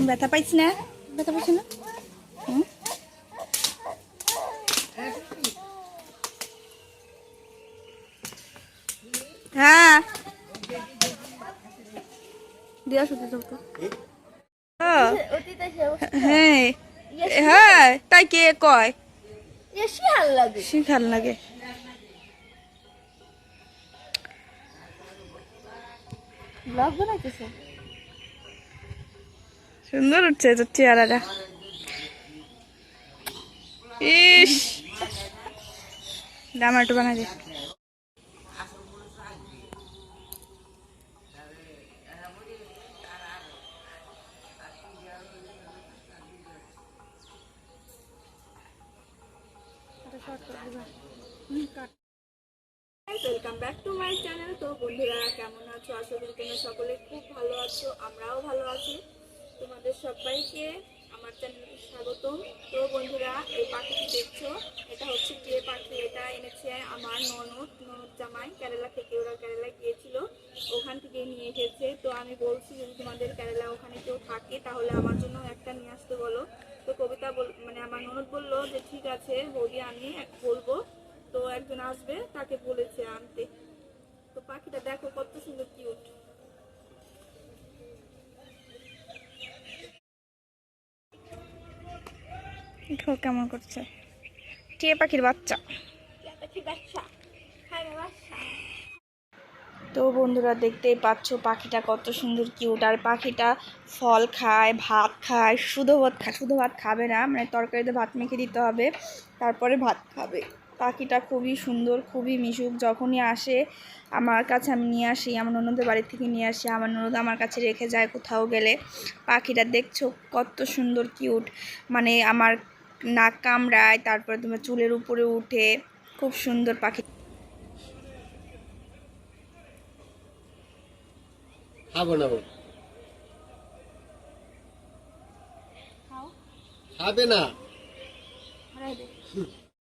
ব্যথা পাইছ না? ব্যথা পাইছ না? হ্যাঁ দিয়া শুধু তো হ্যাঁ হ্যাঁ তাই কে কয় শিখাল লাগে সুন্দর উঠছে তোর চেহারাটা ইস আমার একটু বানাই দে welcome back to my channel. তো বন্ধুরা কেমন আছো? আশা করি তোমরা সকলে খুব ভালো আছো, আমরাও ভালো আছি। তোমাদের সবাইকে আমার চ্যানেলে স্বাগতম। তো বন্ধুরা এই পাখিটি দেখছো, এটা হচ্ছে টিয়ে পাখি। এটা এনেছে আমার ননদ জামাই কেরালা থেকে। ওরা কেরালায় গিয়েছিল, ওখান থেকে নিয়ে এসেছে। তো আমি বলছি যদি তোমাদের কেরালা ওখানে কেউ থাকে তাহলে আমার জন্য একটা নিয়ে আসতে বলো। তো কবিতা মানে আমার ননদ বললো যে ঠিক আছে বৌদি আমি বলবো। তো একজন আসবে, তাকে বলেছে আনতে। তো পাখিটা দেখো কত সুন্দর কিউট। কেমন করছে টিয়া পাখির বাচ্চা। তো বন্ধুরা দেখতেই পাচ্ছ পাখিটা কত সুন্দর কিউট। আর পাখিটা ফল খায়, ভাত খায়, শুধু ভাত খাবে না, মানে তরকারিতে ভাত মেখে দিতে হবে তারপরে ভাত খাবে। পাখিটা খুবই সুন্দর, খুবই মিশুক। যখনই আসে আমার কাছে আমি নিয়ে আসি, আমার ননদের বাড়ি থেকে নিয়ে আসি, আমার ননদ আমার কাছে রেখে যায় কোথাও গেলে। পাখিটা দেখছো কত সুন্দর কিউট, মানে আমার নাক কামড়ায়, তারপরে তোমার চুলের উপরে উঠে, খুব সুন্দর পাখি। খাবো না, খাবে না।